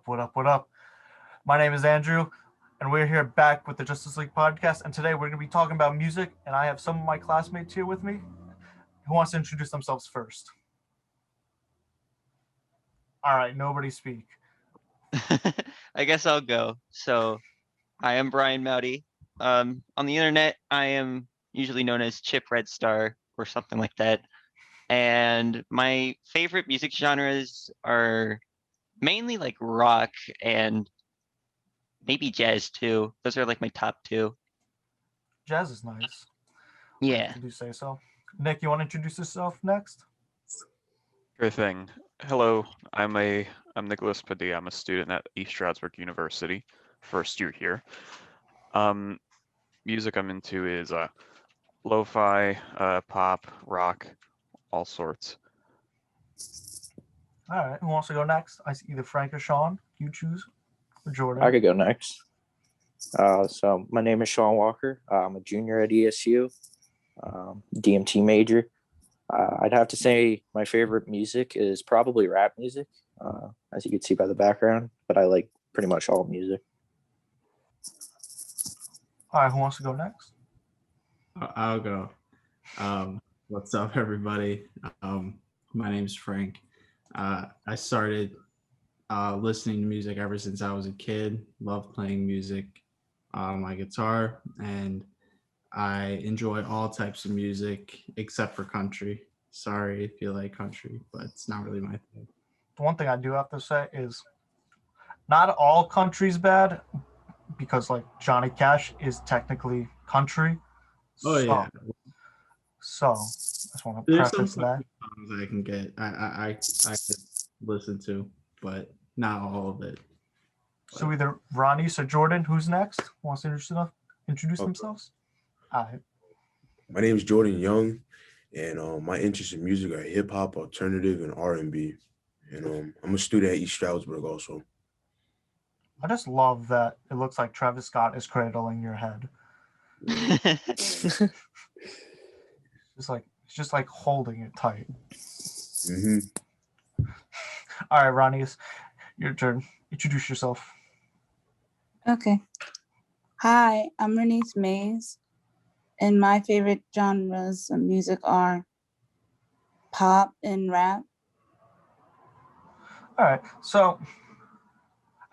What up? What up? My name is Andrew, and we're here back with the Justice League Podcast. And today we're going to be talking about music, and I have some of my classmates here with me. Who wants to introduce themselves first? All right, nobody speak. I guess I'll go. So, I am Brian Moudy. On the internet, I am usually known as Chip Red Star or something like that. And my favorite music genres are mainly like rock and maybe jazz too. Those are like my top two. Jazz is nice. Yeah. Did you say so? Nick, you want to introduce yourself next? Sure thing. Hello, I'm Nicholas Padilla. I'm a student at East Stroudsburg University, first year here. Music I'm into is lo-fi, pop, rock, all sorts. All right, who wants to go next? I see either Frank or Sean. You choose. Or Jordan. I could go next. So my name is Sean Walker. I'm a junior at ESU, DMT major. I'd have to say my favorite music is probably rap music, as you can see by the background, but I like pretty much all music. All right, who wants to go next? I'll go. What's up, everybody? My name's Frank. I started listening to music ever since I was a kid. Loved playing music on my guitar, and I enjoy all types of music except for country. Sorry if you like country, but it's not really my thing. The one thing I do have to say is not all country's bad, because like Johnny Cash is technically country. Yeah. So I just want to There's preface some that. songs I can get. I could listen to, but not all of it. So either Ronnie or Jordan, who's next? Wants to introduce Okay. themselves? All right. My name is Jordan Young, and my interests in music are hip hop, alternative, and R&B. And I'm a student at East Stroudsburg also. I just love that it looks like Travis Scott is cradling your head. It's just like holding it tight. hmm All right, Ronnie, it's your turn. Introduce yourself. Okay. Hi, I'm Bernice Mays, and my favorite genres of music are pop and rap. All right, so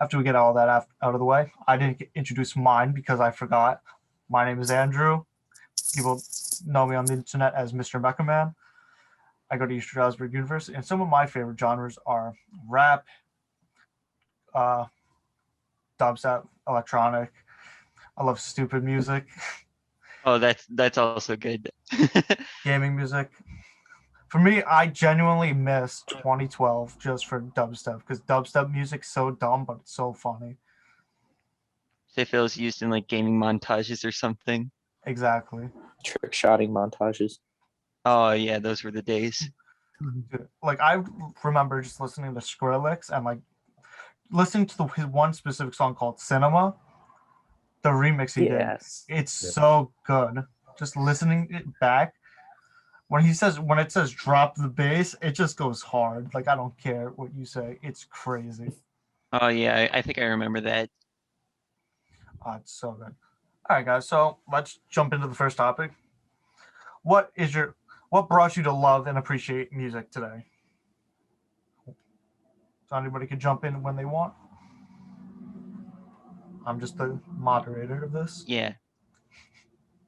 after we get all that out of the way, I didn't introduce mine because I forgot. My name is Andrew. People know me on the internet as MrMekaMan. I go to East Stroudsburg University, and some of my favorite genres are rap, dubstep, electronic. I love stupid music, Oh, that's also good. gaming music. For me, I genuinely miss 2012 just for dubstep, because dubstep music's so dumb, but it's so funny. If it was used in like gaming montages or something. Exactly. Trick shotting montages. Oh yeah, those were the days. Like, I remember just listening to Skrillex and like listening to his one specific song called Cinema, the remix he did. Yes. It's so good. Just listening it back. When it says drop the bass, it just goes hard. Like, I don't care what you say. It's crazy. Oh yeah, I think I remember that. It's so good. All right, guys. So let's jump into the first topic. What brought you to love and appreciate music today? So anybody could jump in when they want. I'm just the moderator of this. Yeah.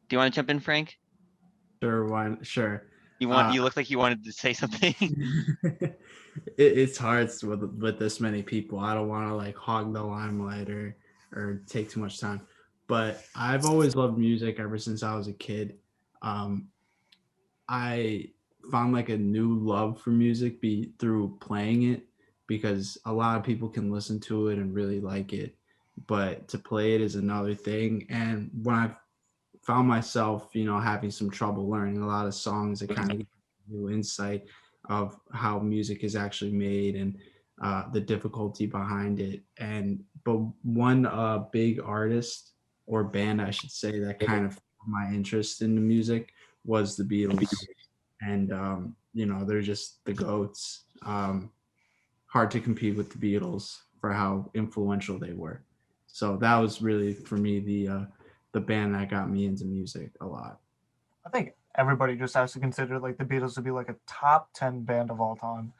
Do you want to jump in, Frank? Sure. You look like you wanted to say something. It's hard with this many people. I don't want to like hog the limelight or take too much time. But I've always loved music ever since I was a kid. I found like a new love for music through playing it, because a lot of people can listen to it and really like it, but to play it is another thing. And when I found myself, having some trouble learning a lot of songs, it kind of gave me new insight of how music is actually made and the difficulty behind it. But one big artist or band, I should say, that kind of my interest in the music was the Beatles. And they're just the GOATs. Hard to compete with the Beatles. for how influential they were. So that was really for me the band that got me into music a lot. I think everybody just has to consider like the Beatles to be like a top 10 band of all time,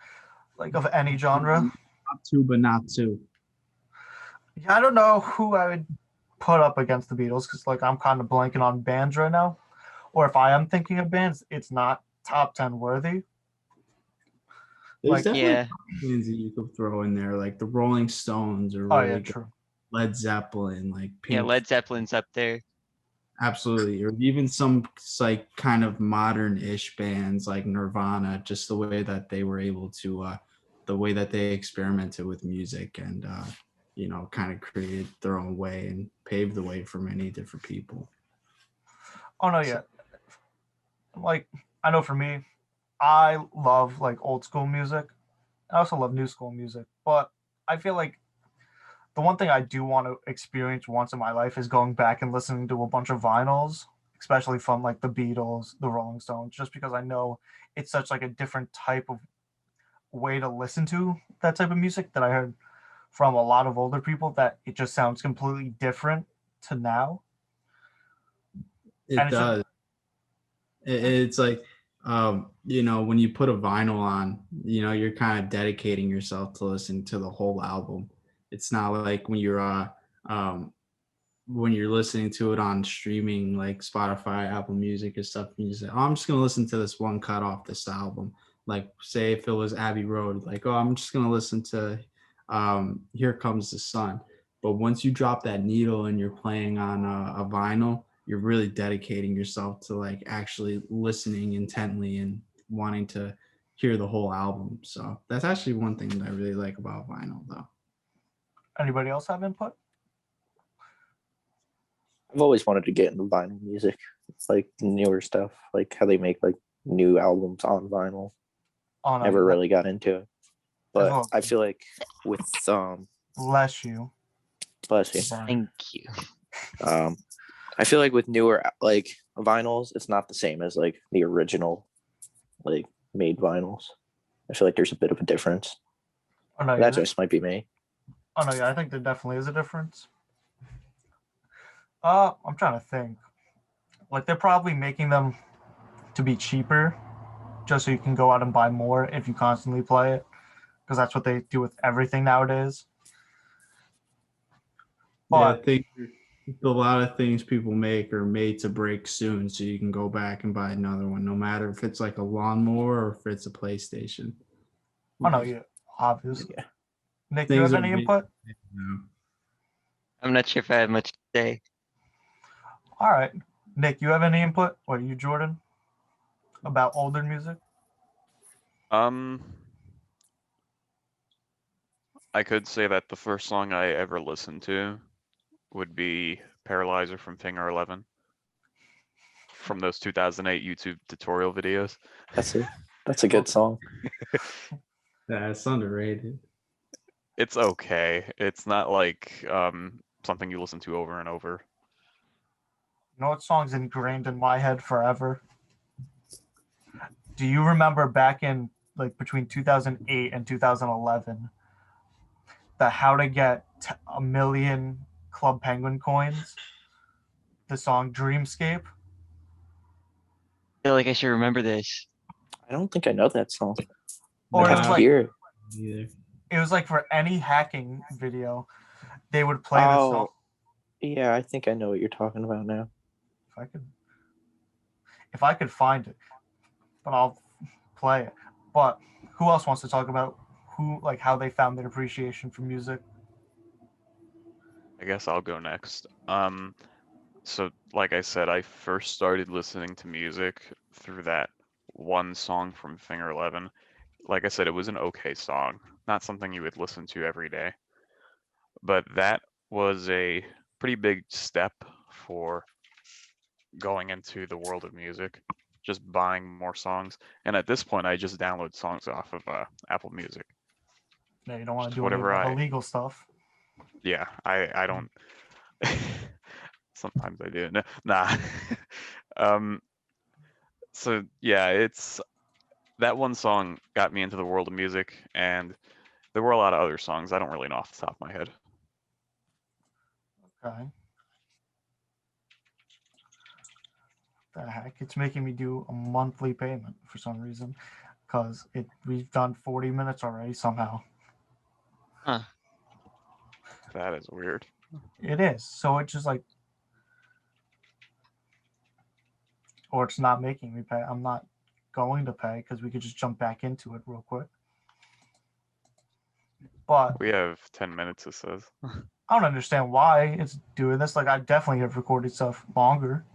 like of any genre. Top two, but not two. Yeah, I don't know who I would put up against the Beatles because like I'm kind of blanking on bands right now, or if I am thinking of bands, it's not top 10 worthy. There's definitely Yeah. bands that you could throw in there, like the Rolling Stones or Oh really yeah, good. true. Led Zeppelin, like Pink. Yeah, Led Zeppelin's up there. Absolutely, or even some like kind of modern-ish bands like Nirvana, just the way that they were able to, the way that they experimented with music and kind of created their own way and paved the way for many different people. Oh no, yeah. Like I know for me, I love like old school music. I also love new school music, but I feel like the one thing I do want to experience once in my life is going back and listening to a bunch of vinyls, especially from like the Beatles, the Rolling Stones, just because I know it's such like a different type of way to listen to that type of music that I heard from a lot of older people that it just sounds completely different to now. It does. It's like, when you put a vinyl on, you're kind of dedicating yourself to listening to the whole album. It's not like when you're listening to it on streaming like Spotify, Apple Music and stuff, and you say, oh, I'm just gonna listen to this one cut off this album. Like say if it was Abbey Road, like, oh, I'm just gonna listen to Here Comes the Sun. But once you drop that needle and you're playing on a vinyl, you're really dedicating yourself to like actually listening intently and wanting to hear the whole album. So that's actually one thing that I really like about vinyl though. Anybody else have input? I've always wanted to get into vinyl music, like newer stuff, like how they make like new albums on vinyl. Oh, no, Never really got into it, but well. I feel like with Bless you. bless you. Thank you. I feel like with newer like vinyls, it's not the same as like the original like made vinyls. I feel like there's a bit of a difference. Oh no, That just might be me. Oh no, yeah, I think there definitely is a difference. I'm trying to think. Like they're probably making them to be cheaper, just so you can go out and buy more if you constantly play it, because that's what they do with everything nowadays. Yeah, I But think a lot of things people make are made to break soon, so you can go back and buy another one, no matter if it's like a lawnmower or if it's a PlayStation. oh no, yeah, obviously. Yeah. Nick, you Things have are any made- input? I'm not sure if I have much to say. All right, Nick, you have any input? Or you, Jordan, about older music? I could say that the first song I ever listened to would be Paralyzer from Finger 11 from those 2008 YouTube tutorial videos. That's a good song. Yeah, it's underrated. It's okay. It's not like something you listen to over and over. You know what song's ingrained in my head forever? Do you remember back in like between 2008 and 2011, the how to get a million Club Penguin coins? The song Dreamscape? I feel like I should remember this. I don't think I know that song. Or I'd it have was to like hear it. Either. it was like for any hacking video, they would play this song. Oh, yeah, I think I know what you're talking about now. If I could find it, but I'll play it. But who else wants to talk about how they found their appreciation for music? I guess I'll go next. So like I said, I first started listening to music through that one song from Finger 11. Like I said, it was an okay song, not something you would listen to every day. But that was a pretty big step for going into the world of music, just buying more songs. And at this point, I just download songs off of Apple Music. No, you don't want to Just do any of whatever the illegal stuff. Yeah, I don't. Sometimes I do. Nah. So yeah, it's that one song got me into the world of music, and There were a lot of other songs. I don't really know off the top of my head. Okay. The heck? It's making me do a monthly payment for some reason, because we've done 40 minutes already somehow. Huh. That is weird. It is. So it's just like, or it's not making me pay. I'm not going to pay because we could just jump back into it real quick. But We have 10 minutes, it says. I don't understand why it's doing this. Like, I definitely have recorded stuff longer.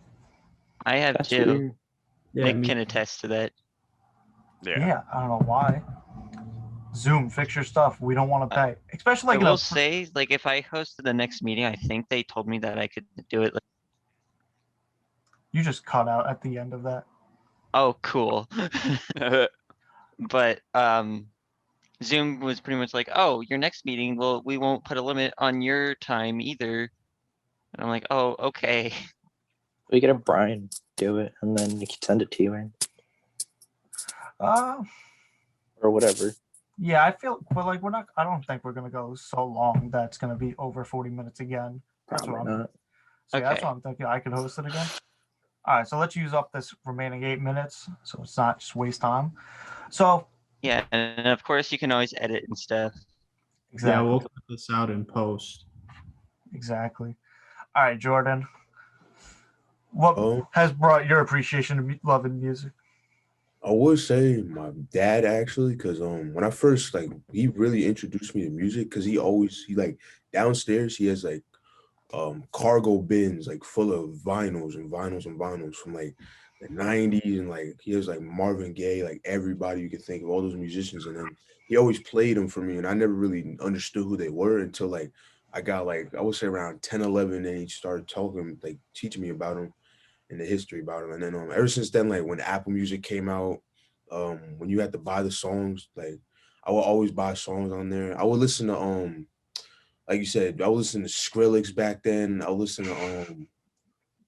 I have That's too. weird. Yeah, Nick me can too. attest to that. Yeah, I don't know why. Zoom, fix your stuff. We don't want to pay, especially I like in will a, say, like, if I hosted the next meeting, I think they told me that I could do it. Like, you just cut out at the end of that. oh, cool. But Zoom was pretty much like, oh, your next meeting, well, we won't put a limit on your time either. And I'm like, oh, okay. We get a Brian do it, and then you can send it to you, and Uh, or whatever. yeah, I feel, but like I don't think we're gonna go so long that it's gonna be over 40 minutes again. That's Probably what I'm. not. So yeah, that's Okay. what I'm thinking. I could host it again. All right, so let's use up this remaining 8 minutes, so it's not just waste time. So Yeah, and of course you can always edit and stuff. Yeah, exactly, we'll cut this out in post. exactly. All right, Jordan, what has brought your appreciation to love and music? I would say my dad actually, because when I first he really introduced me to music because he like downstairs he has like cargo bins like full of vinyls and vinyls and vinyls from like the 90s, and like he has like Marvin Gaye, like everybody you could think of, all those musicians, and then he always played them for me, and I never really understood who they were until like I got like I would say around 10, 11, and he started talking, like teaching me about them and the history about them. And then ever since then, like when Apple Music came out, when you had to buy the songs, like I would always buy songs on there. I would listen to like you said, I would listen to Skrillex back then. I would listen to who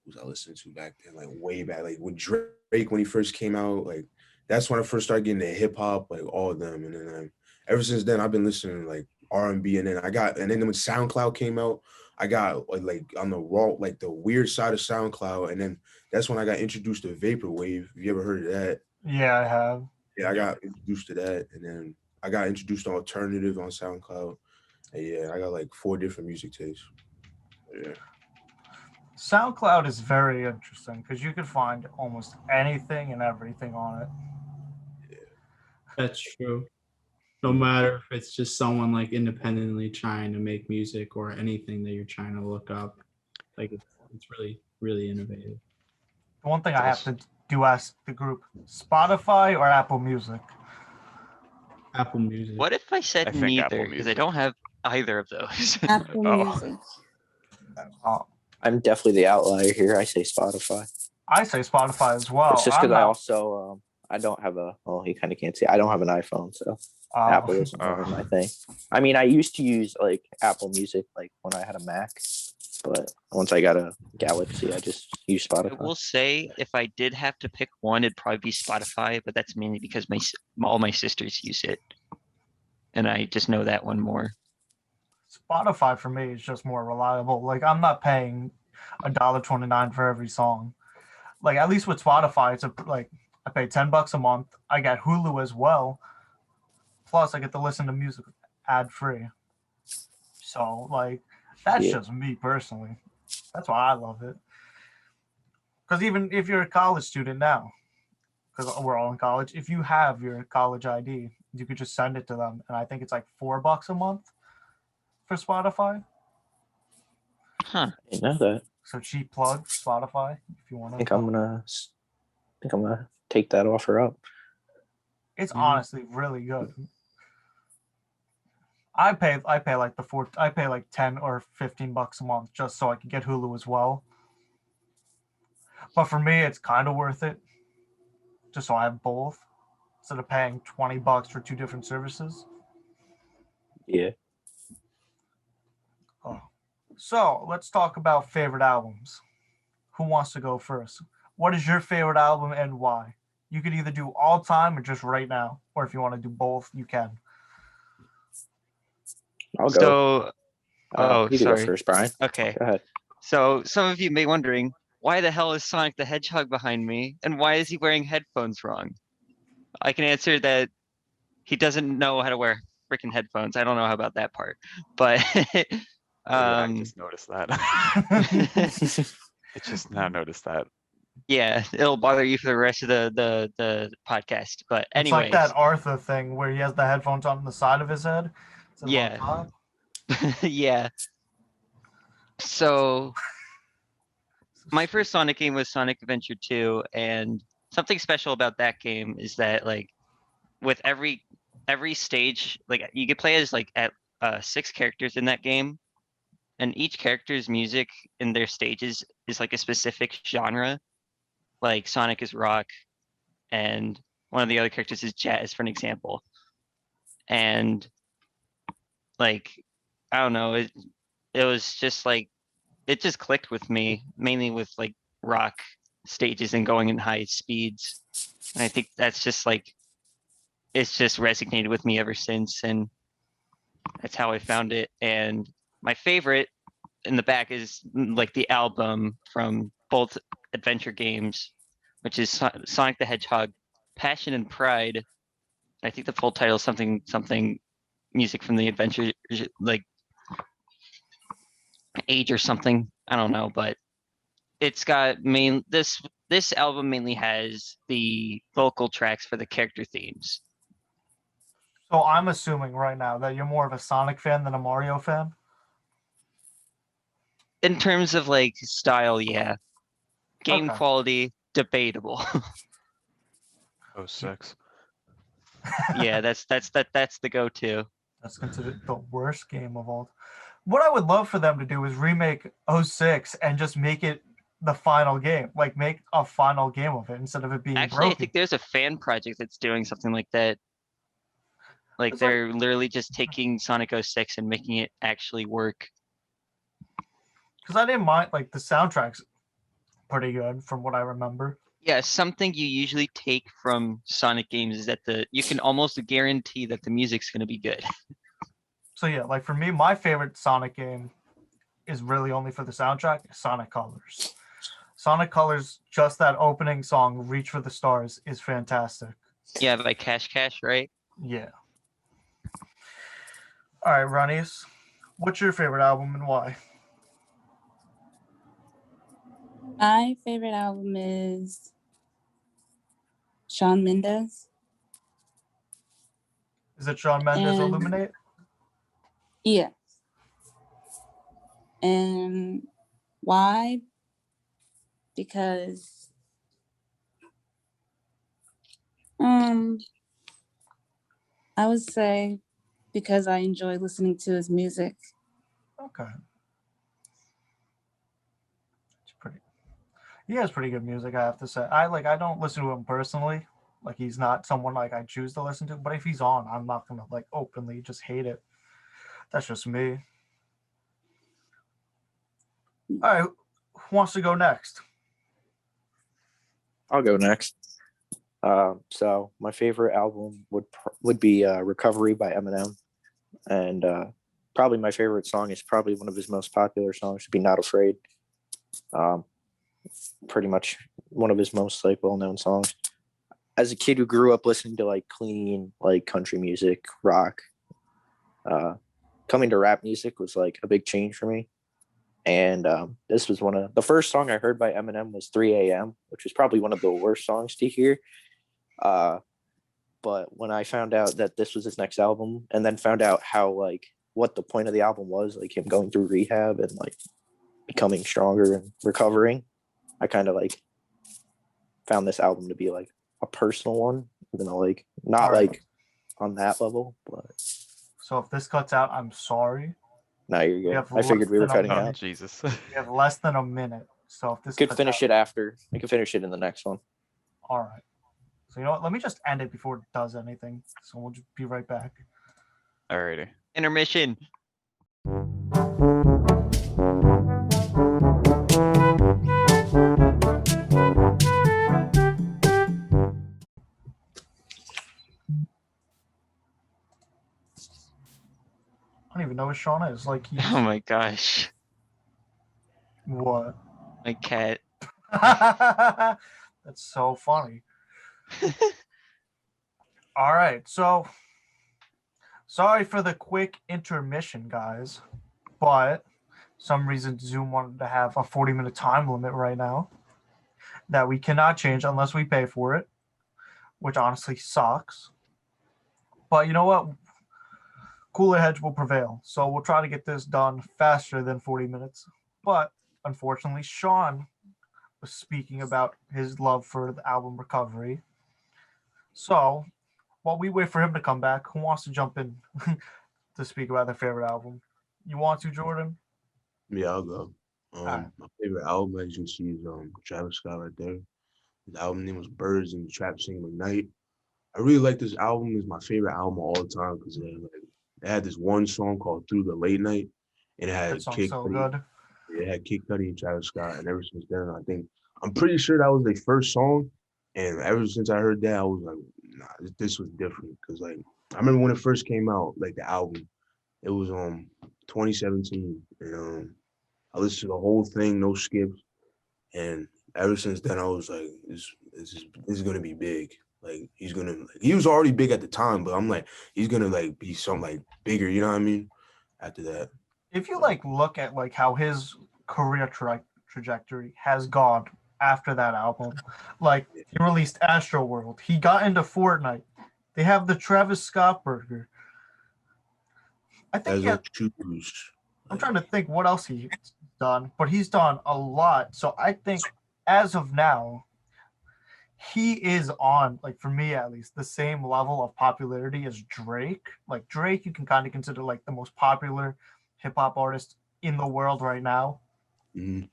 was I listening to back then, like way back, like with Drake when he first came out. Like that's when I first started getting into hip hop, like all of them. And then ever since then, I've been listening to like R&B. And then when SoundCloud came out, I got like on the raw, like the weird side of SoundCloud. And then that's when I got introduced to Vaporwave. Have you ever heard of that? Yeah, I have. Yeah, I got introduced to that, and then I got introduced to alternative on SoundCloud. And yeah, I got like 4 different music tastes. Yeah. SoundCloud is very interesting because you could find almost anything and everything on it. That's true. No matter if it's just someone like independently trying to make music or anything that you're trying to look up, like it's really, really innovative. The one thing I have to do ask the group: Spotify or Apple Music? Apple Music. What if I said I think Apple neither? Because I Music. don't have either of those. Apple Oh. Music. I'm definitely the outlier here. I say Spotify. I say Spotify as well. It's just I'm because I not- also I don't have you kind of can't see. I don't have an iPhone, so Oh. Apple isn't one of my thing. I mean, I used to use like Apple Music like when I had a Mac, but once I got a Galaxy, I just use I Spotify. will say, if I did have to pick one, it'd probably be Spotify, but that's mainly because all my sisters use it. And I just know that one more. Spotify for me is just more reliable. Like I'm not paying $1.29 for every song. Like at least with Spotify, it's like I pay $10 a month. I get Hulu as well. Plus I get to listen to music ad free. So like that's Yeah. just me personally. That's why I love it. Because even if you're a college student now, because we're all in college, if you have your college ID, you could just send it to them, and I think it's like $4 a month for Spotify. Huh. I didn't know that. So cheap plug Spotify if you want I to. think I'm gonna take that offer up. It's honestly really good. I pay like I pay like 10 or $15 a month just so I can get Hulu as well. But for me, it's kind of worth it, just so I have both instead of paying $20 for 2 different services. Yeah. Oh. So let's talk about favorite albums. Who wants to go first? What is your favorite album and why? You could either do all time or just right now, or if you want to do both, you can. I'll go. So, oh, You can go sorry. first, Brian. Okay. Go ahead. So some of you may be wondering, why the hell is Sonic the Hedgehog behind me? And why is he wearing headphones wrong? I can answer that he doesn't know how to wear freaking headphones. I don't know how about that part. But I just noticed that. I just now noticed that. yeah, it'll bother you for the rest of the podcast. But It's like anyways, that Arthur thing where he has the headphones on the side of his head. instead of on Yeah. top. yeah. So my first Sonic game was Sonic Adventure 2, and something special about that game is that like with every stage, like you could play as like at 6 characters in that game, and each character's music in their stages is like a specific genre. Like Sonic is rock, and one of the other characters is jazz, for an example. And like I don't know, it was just like it just clicked with me, mainly with like rock stages and going in high speeds. And I think that's just like it's just resonated with me ever since, and that's how I found it. And my favorite in the back is like the album from both adventure games, which is Sonic the Hedgehog, Passion and Pride. I think the full title is something music from the adventure, like age or something. I don't know, but it's got this album mainly has the vocal tracks for the character themes. So I'm assuming right now that you're more of a Sonic fan than a Mario fan. In terms of like style, yeah. Game Okay. quality, debatable. 06. Yeah, that's the go-to. That's considered the worst game of all. What I would love for them to do is remake 06 and just make it the final game. Like make a final game of it instead of it being Actually, I broken. think there's a fan project that's doing something like that. Like It's like- they're literally just taking Sonic 06 and making it actually work. Because I didn't mind, like the soundtrack's pretty good from what I remember. Yeah, something you usually take from Sonic games is that you can almost guarantee that the music's going to be good. So yeah, like for me, my favorite Sonic game is really only for the soundtrack, Sonic Colors. Sonic Colors, just that opening song, Reach for the Stars, is fantastic. Yeah, by Cash Cash, right? Yeah. All right, Ronnies, what's your favorite album and why? My favorite album is Shawn Mendes. Is it Shawn Mendes And- Illuminate? Yes. And why? Because I would say because I enjoy listening to his music. Okay. It's pretty. He has pretty good music, I have to say. I don't listen to him personally. Like he's not someone like I choose to listen to, but if he's on, I'm not gonna like openly just hate it. That's just me. All right, who wants to go next? I'll go next. So my favorite album would be "Recovery" by Eminem, and probably my favorite song is probably one of his most popular songs. Would be "Not Afraid." Pretty much one of his most like well-known songs. As a kid who grew up listening to like clean like country music, rock, coming to rap music was like a big change for me. And this was one of the first song I heard by Eminem was 3 a.m., which was probably one of the worst songs to hear. But when I found out that this was his next album and then found out how like what the point of the album was, like him going through rehab and like becoming stronger and recovering, I kind of like found this album to be like a personal one, even though like not All right. like on that level, but So if this cuts out, I'm sorry. no, you're We good. have I figured we were less than a cutting minute. out. Jesus. We have less than a minute. So if this Could cuts finish out, it after. I could finish it in the next one. All right. So you know what? Let me just end it before it does anything. So we'll just be right back. Alrighty. Intermission. I don't even know who Sean is. Like he's Oh my gosh. what? My cat. That's so funny. All right, so sorry for the quick intermission, guys, but some reason Zoom wanted to have a 40-minute time limit right now that we cannot change unless we pay for it, which honestly sucks. But you know what? Cooler heads will prevail. So we'll try to get this done faster than 40 minutes. But unfortunately, Sean was speaking about his love for the album Recovery. So while we wait for him to come back, who wants to jump in to speak about their favorite album? You want to, Jordan? Yeah, I'll go. Alright. My favorite album, as you can see, is Travis Scott right there. His album name was Birds in the Trap Sing McKnight. I really like this album. It's my favorite album of all the time because it had this one song called Through the Late Night, and it had That song's Kid so Cudi. good. It had Kid Cudi and Travis Scott, and ever since then, I'm pretty sure that was their first song. And ever since I heard that, I was like, nah, this was different. Because like I remember when it first came out, like the album, it was 2017, and I listened to the whole thing, no skips. And ever since then, I was like, this is gonna be big. Like he was already big at the time, but I'm like, he's gonna like be something like bigger. You know what I mean? After that, If you like look at like how his career trajectory has gone after that album, like he released Astro World, he got into Fortnite. They have the Travis Scott burger. I think as he has, choose. I'm trying to think what else he's done, but he's done a lot. So I think as of now, he is on, like for me at least, the same level of popularity as Drake. Like Drake, you can kind of consider like the most popular hip hop artist in the world right now. Mm-hmm.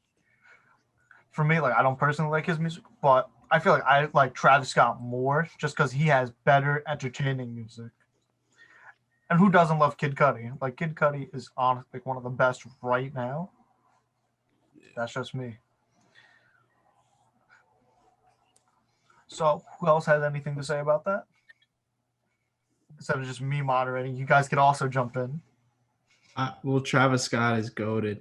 For me, like I don't personally like his music, but I feel like I like Travis Scott more just because he has better entertaining music. And who doesn't love Kid Cudi? Like Kid Cudi is on like one of the best right now. That's just me. So who else has anything to say about that? Instead of just me moderating, you guys could also jump in. Well, Travis Scott is goated.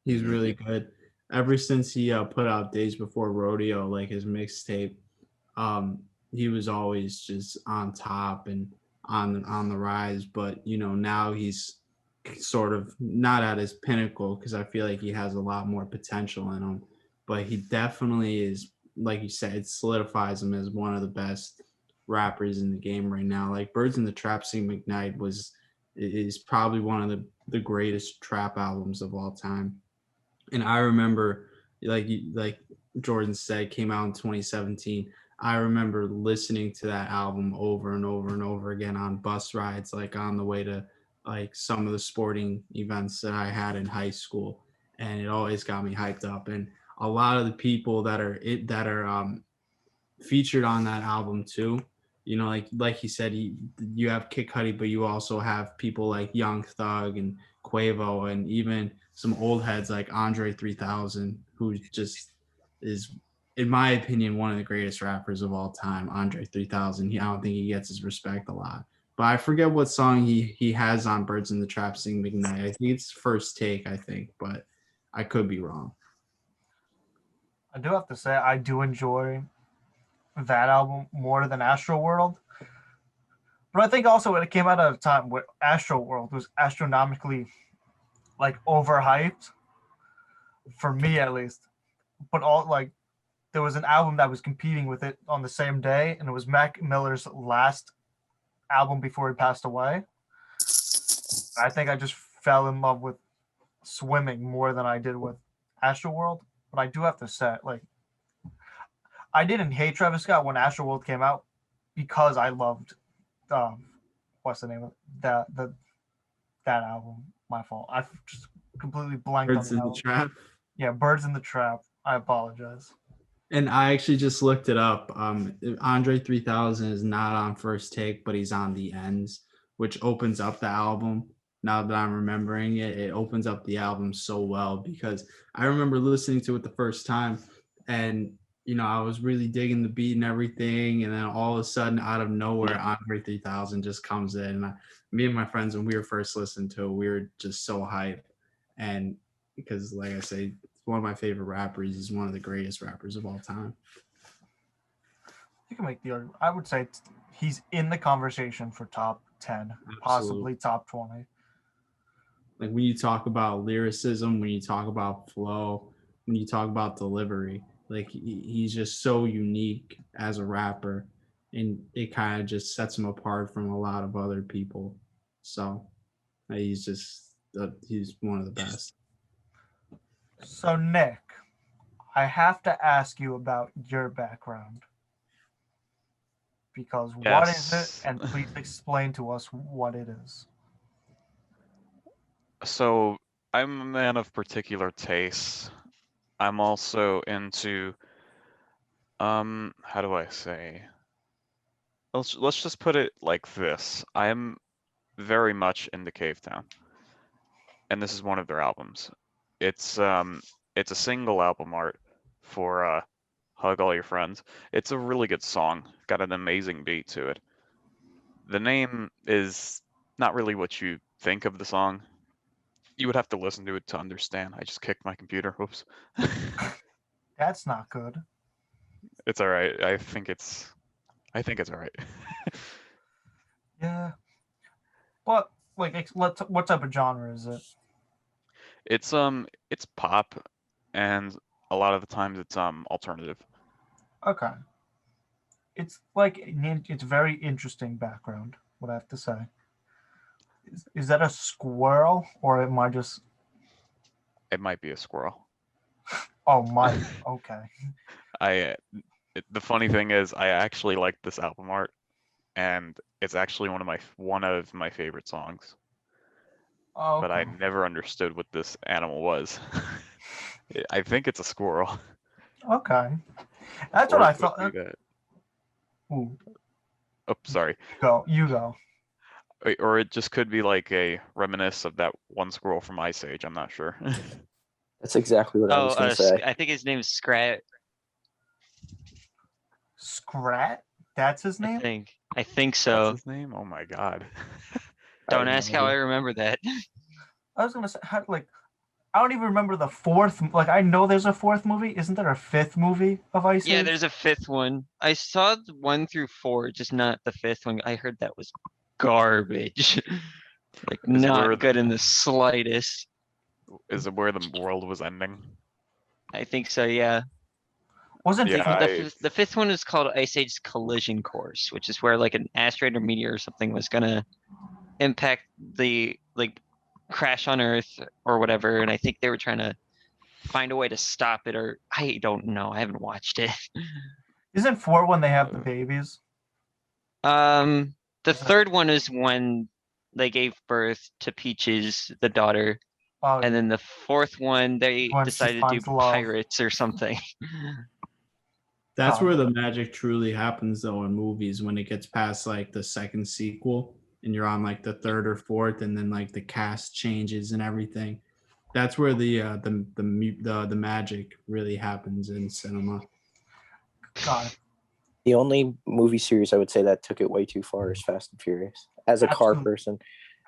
He's really good. Ever since he put out Days Before Rodeo, like his mixtape, he was always just on top and on the rise. But you know, now he's sort of not at his pinnacle because I feel like he has a lot more potential in him. But he definitely is, like you said, it solidifies him as one of the best rappers in the game right now. Like Birds in the Trap Sing McKnight is probably one of the greatest trap albums of all time. And I remember, like Jordan said, came out in 2017. I remember listening to that album over and over and over again on bus rides, like on the way to like some of the sporting events that I had in high school, and it always got me hyped up. And a lot of the people that are featured on that album too, you know, like he said, you have Kid Cudi, but you also have people like Young Thug and Quavo, and even some old heads like Andre 3000, who just is, in my opinion, one of the greatest rappers of all time. Andre 3000. I don't think he gets his respect a lot. But I forget what song he has on Birds in the Trap Sing McKnight. I think it's First Take, I think, but I could be wrong. I do have to say I do enjoy that album more than Astro World. But I think also it came out at a time where Astro World was astronomically like overhyped, for me at least. But all like there was an album that was competing with it on the same day, and it was Mac Miller's last album before he passed away. I think I just fell in love with Swimming more than I did with Astro World. But I do have to say, like, I didn't hate Travis Scott when Astro World came out because I loved what's the name of that album. My fault. I just completely blanked Birds on in the the Trap. Yeah, Birds in the Trap. I apologize. And I actually just looked it up. Andre 3000 is not on First Take, but he's on The Ends, which opens up the album. Now that I'm remembering it, it opens up the album so well because I remember listening to it the first time, and I was really digging the beat and everything, and then all of a sudden, out of nowhere, Andre 3000 just comes in. And me and my friends, when we were first listening to it, we were just so hyped. And because, like I say, one of my favorite rappers. He's one of the greatest rappers of all time. You can make the argument. I would say he's in the conversation for top 10, possibly top 20. Like when you talk about lyricism, when you talk about flow, when you talk about delivery, like he's just so unique as a rapper, and it kind of just sets him apart from a lot of other people. So he's one of the best. So Nick, I have to ask you about your background. Because what is it? And please explain to us what it is. So I'm a man of particular tastes. I'm also into how do I say? Let's just put it like this. I am very much into Cave Town. And this is one of their albums. It's a single album art for Hug All Your Friends. It's a really good song. Got an amazing beat to it. The name is not really what you think of the song. You would have to listen to it to understand. I just kicked my computer. Oops. That's not good. It's all right. I think it's all right. Yeah. But like, what type of genre is it? It's pop, and a lot of the times it's alternative. Okay. It's like it's very interesting background. What I have to say. Is that a squirrel, or am I just? It might be a squirrel. Oh my. Okay. The funny thing is, I actually like this album art, and it's actually one of my favorite songs. Oh, okay. But I never understood what this animal was. I think it's a squirrel. Okay. That's what I thought. Ooh. Oh, sorry. You go. Or it just could be like a reminiscence of that one squirrel from Ice Age. I'm not sure. That's exactly what I was going to say. I think his name is Scrat. Scrat? That's his name? I think so. That's his name? Oh my god. Don't ask how I remember that. I was gonna say, I don't even remember the fourth. Like, I know there's a fourth movie. Isn't there a fifth movie of Ice Age? Yeah, there's a fifth one. I saw 1 through 4, just not the fifth one. I heard that was garbage. Like, not good in the slightest. Is it where the world was ending? I think so, yeah. Wasn't the fifth one is called Ice Age Collision Course, which is where like an asteroid or meteor or something was gonna impact the crash on Earth or whatever, and I think they were trying to find a way to stop it, or I don't know. I haven't watched it. Isn't 4 when they have the babies? The third one is when they gave birth to Peaches, the daughter. Oh, and then the fourth one, they When she decided to do finds love. pirates or something. That's where the magic truly happens, though, in movies, when it gets past like the second sequel and you're on like the third or fourth, and then like the cast changes and everything. That's where the magic really happens in cinema. God. The only movie series I would say that took it way too far is Fast and Furious. As a car person,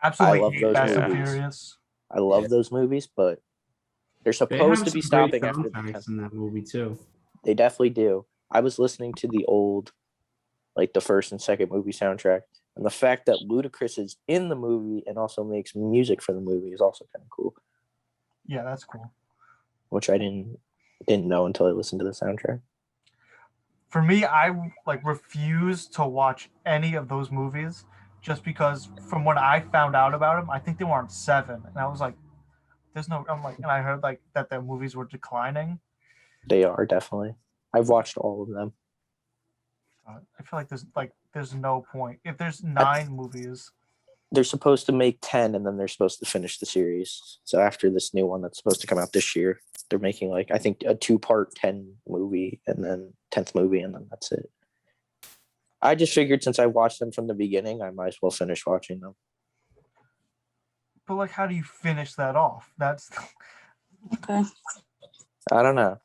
Absolutely I love hate those Fast and movies. Furious. I love those movies, but they're supposed to be stopping after the 10th. In that movie too. They definitely do. I was listening to the old, like the first and second movie soundtrack, and the fact that Ludacris is in the movie and also makes music for the movie is also kind of cool. Yeah, that's cool. Which I didn't know until I listened to the soundtrack. For me, I refuse to watch any of those movies just because from when I found out about them, I think they were on 7, and I was like, and I heard like that their movies were declining. They are definitely. I've watched all of them. I feel like there's no point if there's 9 movies. They're supposed to make 10, and then they're supposed to finish the series. So after this new one that's supposed to come out this year, they're making like I think a 2-part 10 movie, and then 10th movie, and then that's it. I just figured since I watched them from the beginning, I might as well finish watching them. But like, how do you finish that off? That's Okay. I don't know.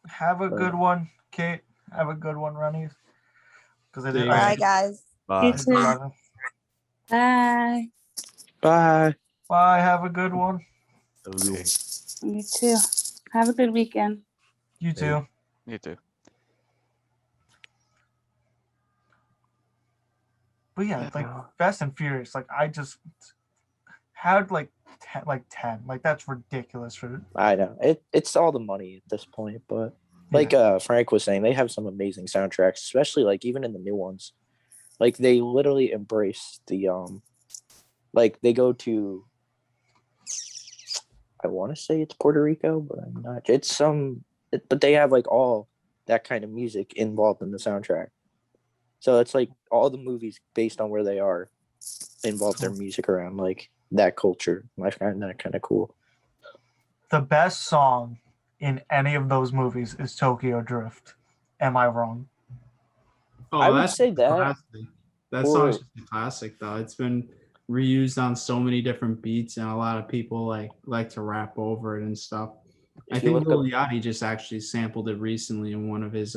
Have a good one, Kate. Have a good one, Rennie. Because I did. Bye, guys. Bye. You too. Bye. Bye. Bye. Have a good one. Have a good one. You too. Have a good weekend. You too. You too. But yeah, like Fast and Furious, like I just had like 10. Like that's ridiculous for I know it's all the money at this point, but Yeah. like Frank was saying, they have some amazing soundtracks, especially like even in the new ones. Like they literally embrace the like they go to, I want to say it's Puerto Rico, but I'm not. It's but they have like all that kind of music involved in the soundtrack. So it's like all the movies based on where they are involve their music around like that culture. I find that kind of cool. the best song in any of those movies is Tokyo Drift. Am I wrong? Oh, I would that's say that. classic. That Or- song's just a classic though. It's been reused on so many different beats, and a lot of people like to rap over it and stuff. I If you think look Lil up, Yachty just actually sampled it recently in one of his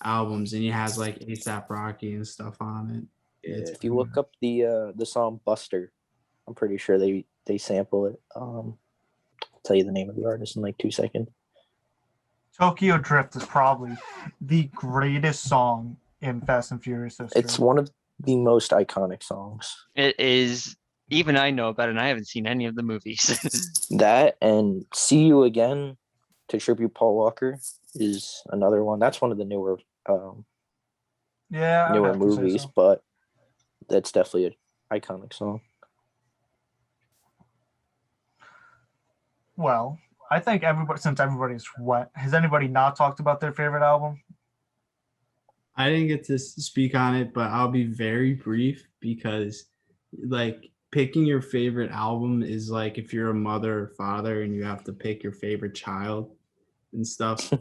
albums, and he has like ASAP Rocky and stuff on it. It's if you look up the song Buster, I'm pretty sure they sample it. I'll tell you the name of the artist in like 2 seconds. Tokyo Drift is probably the greatest song in Fast and Furious history. It's one of the most iconic songs. It is. Even I know about it, and I haven't seen any of the movies. That and See You Again to tribute Paul Walker is another one. That's one of the newer yeah, I would have to say movies, so. but that's definitely an iconic song. Well, I think since everybody's wet, has anybody not talked about their favorite album? I didn't get to speak on it, but I'll be very brief because like picking your favorite album is like if you're a mother or father and you have to pick your favorite child and stuff.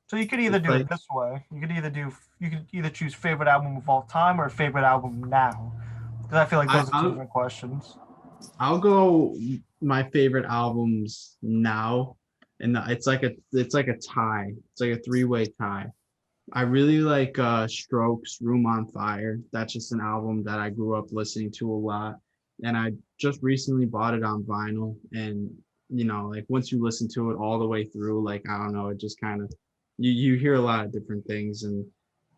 So you could either It's do like- it this way. You could either choose favorite album of all time or favorite album now. Because I feel like those are two I'll- different questions. I'll go my favorite albums now, and it's like a tie. It's like a three-way tie. I really like Strokes' Room on Fire. That's just an album that I grew up listening to a lot, and I just recently bought it on vinyl. And like once you listen to it all the way through, like I don't know, it just kind of you hear a lot of different things, and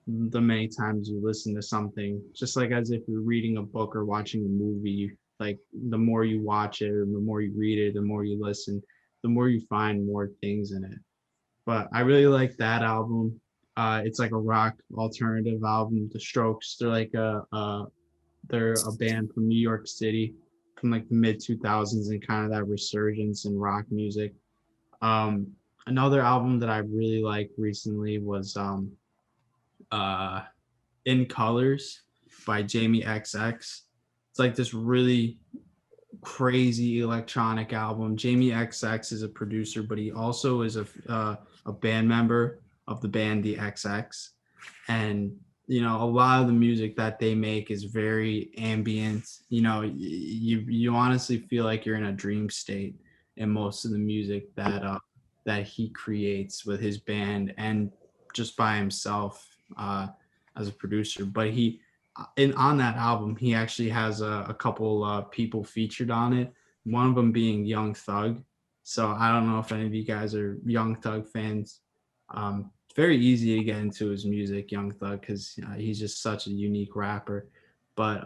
the many times you listen to something, just like as if you're reading a book or watching a movie, like the more you watch it or the more you read it, the more you listen, the more you find more things in it. But I really like that album. It's like a rock alternative album. The Strokes, they're like they're a band from New York City from like the mid 2000s and kind of that resurgence in rock music. Another album that I really liked recently was In Colors by Jamie XX. It's like this really crazy electronic album. Jamie XX is a producer, but he also is a band member of the band The XX. And a lot of the music that they make is very ambient. You honestly feel like you're in a dream state in most of the music that he creates with his band and just by himself as a producer. But on that album, he actually has a couple people featured on it. One of them being Young Thug. So I don't know if any of you guys are Young Thug fans. It's very easy to get into his music, Young Thug, because he's just such a unique rapper. But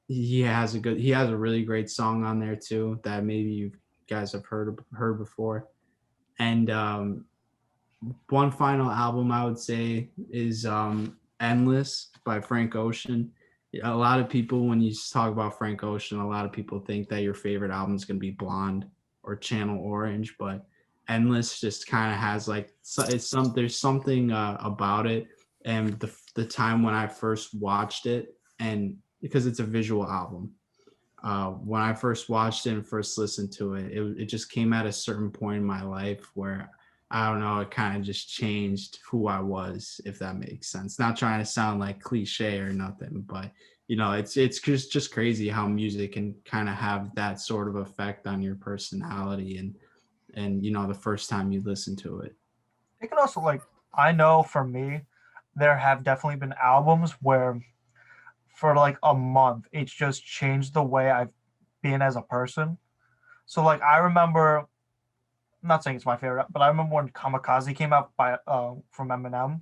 he has a really great song on there too that maybe you guys have heard before. And one final album I would say is Endless by Frank Ocean. A lot of people, when you talk about Frank Ocean, a lot of people think that your favorite album is going to be Blonde or Channel Orange, but Endless just kind of has like there's something about it, and the time when I first watched it, and because it's a visual album, when I first watched it and first listened to it, it just came at a certain point in my life where I don't know, it kind of just changed who I was, if that makes sense. Not trying to sound like cliche or nothing, but it's just crazy how music can kind of have that sort of effect on your personality and the first time you listen to it. it can also like I know for me, there have definitely been albums where for like a month it's just changed the way I've been as a person. So like I remember, I'm not saying it's my favorite, but I remember when Kamikaze came out by from Eminem.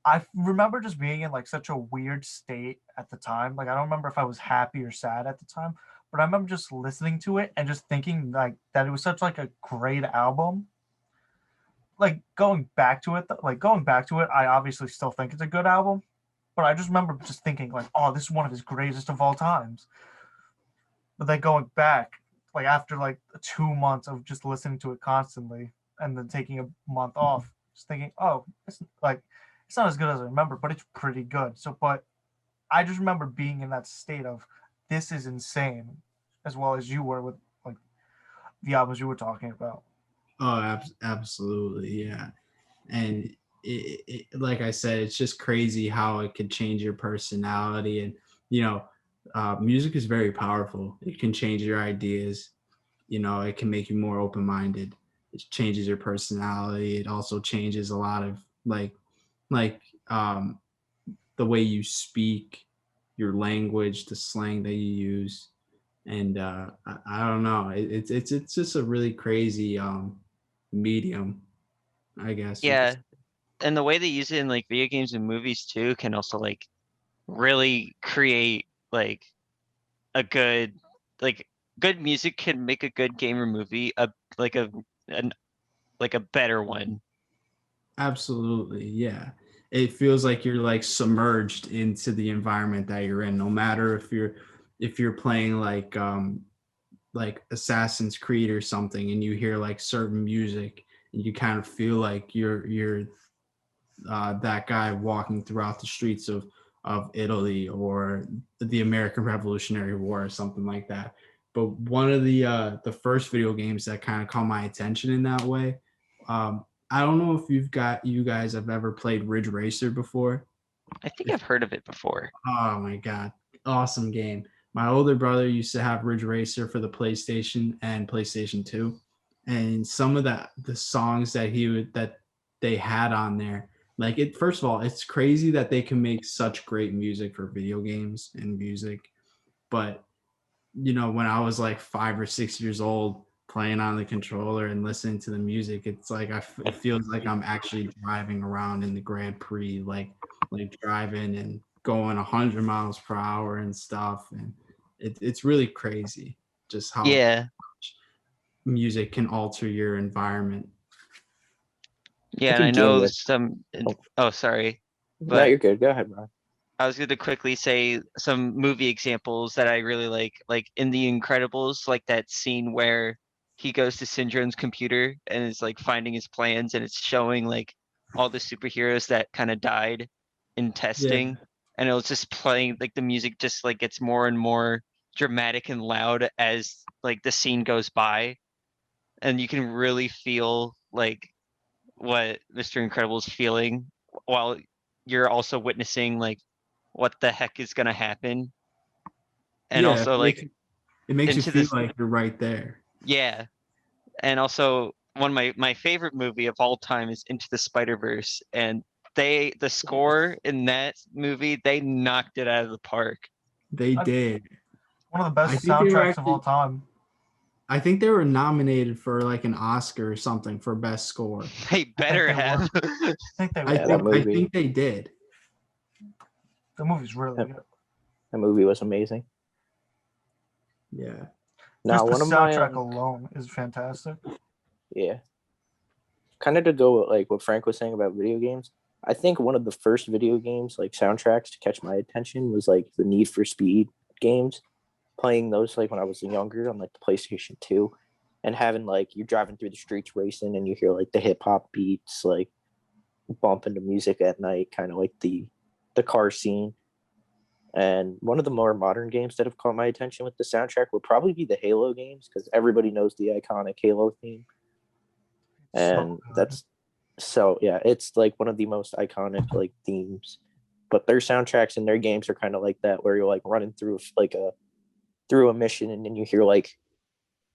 I remember just being in like such a weird state at the time. Like I don't remember if I was happy or sad at the time, but I remember just listening to it and just thinking like that it was such like a great album. Like going back to it, I obviously still think it's a good album, but I just remember just thinking like, oh, this is one of his greatest of all times. But then going back, like after like 2 months of just listening to it constantly and then taking a month off, just thinking, oh, it's like it's not as good as I remember, but it's pretty good. So, but I just remember being in that state of this is insane, as well as you were with like the albums you were talking about. Oh, absolutely, yeah. And like I said, it's just crazy how it could change your personality. And music is very powerful. It can change your ideas. It can make you more open-minded. It changes your personality. It also changes a lot of like the way you speak, your language, the slang that you use. And I don't know. It's just a really crazy medium, I guess you could Yeah, and the way they use it in like video games and movies too can also like really create like a good music can make a good game or movie like a an, like a better one. Absolutely, yeah. It feels like you're like submerged into the environment that you're in, no matter if you're playing like Assassin's Creed or something, and you hear like certain music, and you kind of feel like you're that guy walking throughout the streets of Italy or the American Revolutionary War or something like that. But one of the first video games that kind of caught my attention in that way, I don't know if you guys have ever played Ridge Racer before. I think I've heard of it before. Oh my god, awesome game. My older brother used to have Ridge Racer for the PlayStation and PlayStation 2. And some of the songs that they had on there, like it first of all, it's crazy that they can make such great music for video games and music. But when I was like 5 or 6 years old playing on the controller and listening to the music, it's like it feels like I'm actually driving around in the Grand Prix, like driving and going 100 miles per hour and stuff. And it's really crazy just how Yeah, music can alter your environment. yeah, and I can game know with. some. Oh. Oh, sorry, No, but you're good. Go ahead, Ron. I was going to quickly say some movie examples that I really like in The Incredibles, like that scene where he goes to Syndrome's computer and is like finding his plans, and it's showing like all the superheroes that kind of died in testing, and it was just playing like the music just like gets more and more dramatic and loud as like the scene goes by, and you can really feel like what Mr. Incredible's feeling while you're also witnessing like what the heck is gonna happen. And Yeah, also like it makes you into feel this, like you're right there. yeah. And also one of my favorite movie of all time is Into the Spider-Verse. And the score in that movie, they knocked it out of the park. They I- did. One of the I best think they were soundtracks of all time. I think they were nominated for like an Oscar or something for best score. They better they have. I think they I were. think they did. The movie's really Yep. good. That movie was amazing. Yeah. Now, Just the one of soundtrack my alone is fantastic. yeah, kind of to go with like what Frank was saying about video games. I think one of the first video games like soundtracks to catch my attention was like the Need for Speed games. Playing those like when I was younger on like the PlayStation 2, and having like you're driving through the streets racing and you hear like the hip hop beats like bumping to music at night, kind of like the car scene. And one of the more modern games that have caught my attention with the soundtrack would probably be the Halo games, because everybody knows the iconic Halo theme. And that's so yeah, it's like one of the most iconic like themes. But their soundtracks and their games are kind of like that, where you're like running through like a mission, and then you hear like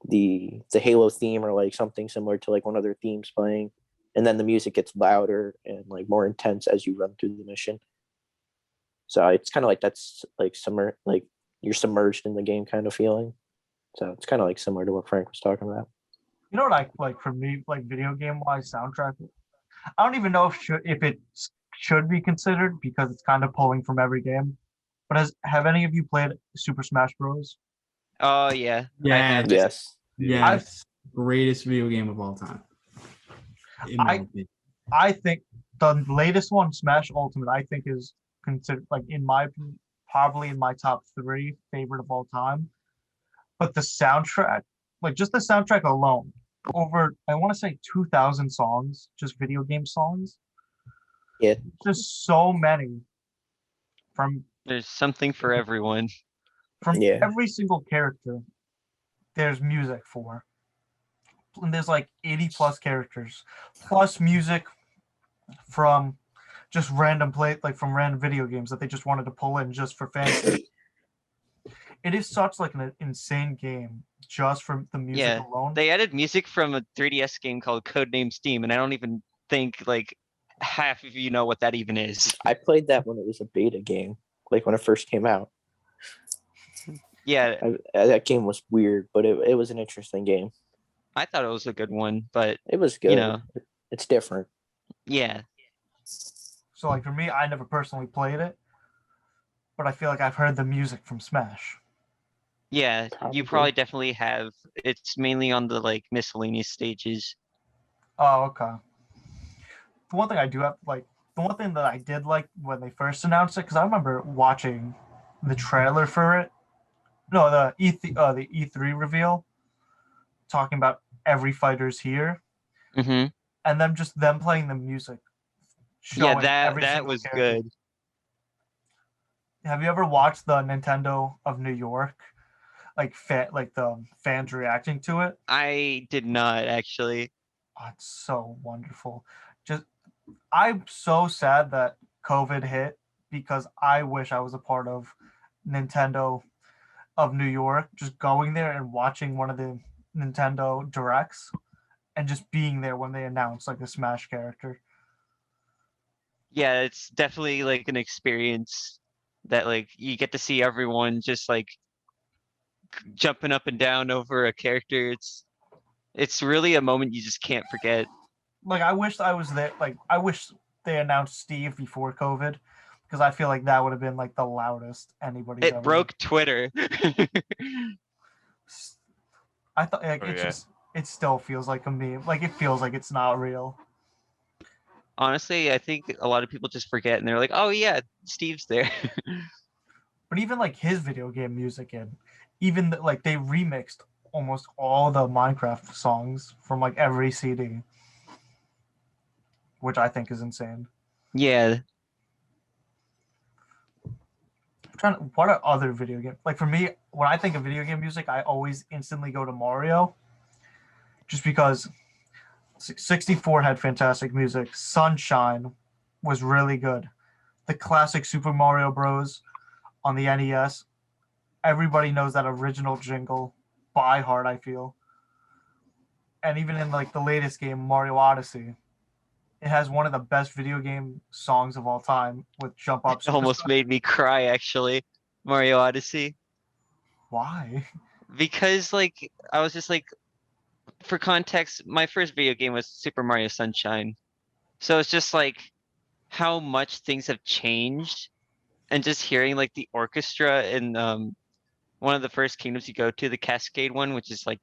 the Halo theme or like something similar to like one of their themes playing, and then the music gets louder and like more intense as you run through the mission. So it's kind of like that's like like you're submerged in the game kind of feeling. So it's kind of like similar to what Frank was talking about. You know what I like for me, like video game wise soundtrack? I don't even know if it should be considered because it's kind of pulling from every game. But have any of you played Super Smash Bros? Oh yeah. I Yeah. have. Yes. Yes. Greatest video game of all time. In my opinion. I think the latest one, Smash Ultimate, I think is considered like probably in my top 3 favorite of all time. But the soundtrack, like just the soundtrack alone, over I want to say 2,000 songs, just video game songs. Yeah. Just so many from There's something for everyone. Yeah. every single character. There's music for. And there's like 80 plus characters, plus music from just random from random video games that they just wanted to pull in just for fans. It is such like an insane game just from the music Yeah. alone. They added music from a 3DS game called Codename Steam, and I don't even think like half of you know what that even is. I played that when it was a beta game, like when it first came out. Yeah, That game was weird, but it was an interesting game. I thought it was a good one, but It was good. you know, It's different. yeah. So like for me, I never personally played it, but I feel like I've heard the music from Smash. Yeah, Probably. you probably definitely have. It's mainly on the like miscellaneous stages. Oh, okay. The one thing I do have, like, the one thing that I did like when they first announced it, because I remember watching the trailer for it. No, the E3 reveal, talking about every fighter's here, Mm-hmm. and then just them playing the music. Yeah, showing that every single was character. good. Have you ever watched the Nintendo of New York, like the fans reacting to it? I did not actually. Oh, it's so wonderful. Just I'm so sad that COVID hit because I wish I was a part of Nintendo of New York, just going there and watching one of the Nintendo directs and just being there when they announced like a Smash character. Yeah, it's definitely like an experience that like you get to see everyone just like jumping up and down over a character. It's really a moment you just can't forget. Like I wish I was there. Like I wish they announced Steve before COVID because I feel like that would have been like the loudest anybody's It ever. broke Twitter. I thought like Oh, it yeah. just it still feels like a meme. Like it feels like it's not real. Honestly, I think a lot of people just forget and they're like, "Oh yeah, Steve's there." But even like his video game music and even like they remixed almost all the Minecraft songs from like every CD, which I think is insane. Yeah, What are other video games? Like for me, when I think of video game music, I always instantly go to Mario, just because 64 had fantastic music. Sunshine was really good. The classic Super Mario Bros. On the NES, everybody knows that original jingle by heart, I feel. And even in like the latest game, Mario Odyssey, it has one of the best video game songs of all time with Jump Up it almost Superstar. made me cry actually. Mario Odyssey. Why? Because like I was just like, for context, my first video game was Super Mario Sunshine. So it's just like how much things have changed, and just hearing like the orchestra in one of the first kingdoms you go to, the Cascade one, which is like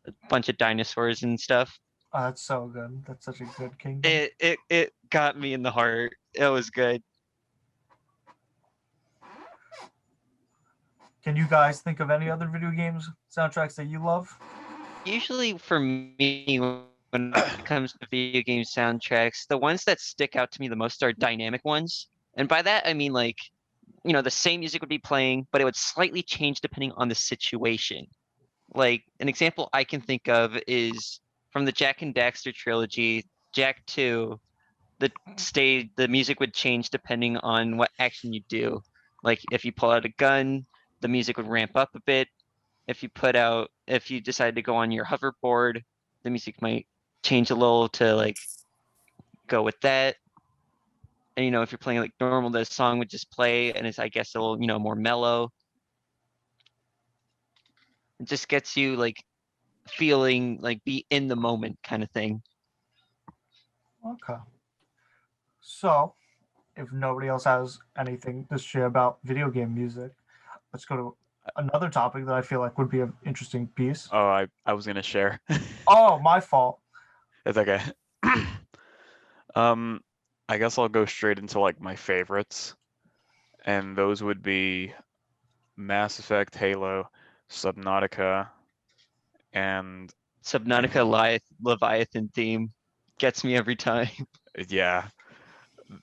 a bunch of dinosaurs and stuff. Oh, that's so good. That's such a good kingdom. It got me in the heart. It was good. Can you guys think of any other video games soundtracks that you love? Usually for me, when it comes to video game soundtracks, the ones that stick out to me the most are dynamic ones. And by that, I mean like, you know, the same music would be playing, but it would slightly change depending on the situation. Like an example I can think of is from the Jack and Daxter trilogy, Jack 2, the music would change depending on what action you do. Like if you pull out a gun, the music would ramp up a bit. If you decide to go on your hoverboard, the music might change a little to like go with that. And if you're playing like normal, the song would just play, and it's, I guess, a little more mellow. It just gets you like feeling like be in the moment kind of thing. Okay. So, if nobody else has anything to share about video game music, let's go to another topic that I feel like would be an interesting piece. Oh, I was gonna share. Oh, my fault. It's okay. I guess I'll go straight into like my favorites, and those would be Mass Effect, Halo, Subnautica, and Subnautica Leviathan theme gets me every time. yeah,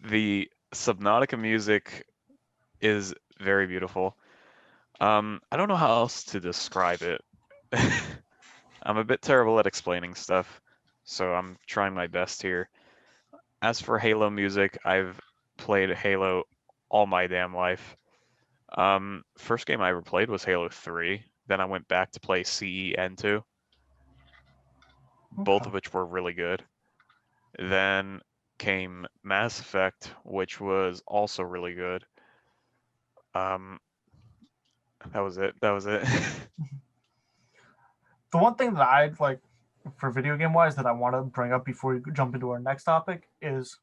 the Subnautica music is very beautiful. I don't know how else to describe it. I'm a bit terrible at explaining stuff, so I'm trying my best here. As for Halo music, I've played Halo all my damn life. First game I ever played was Halo 3. Then I went back to play CE and 2, both of Okay. which were really good. Then came Mass Effect, which was also really good. That was it. The one thing that I'd like for video game wise that I want to bring up before we jump into our next topic is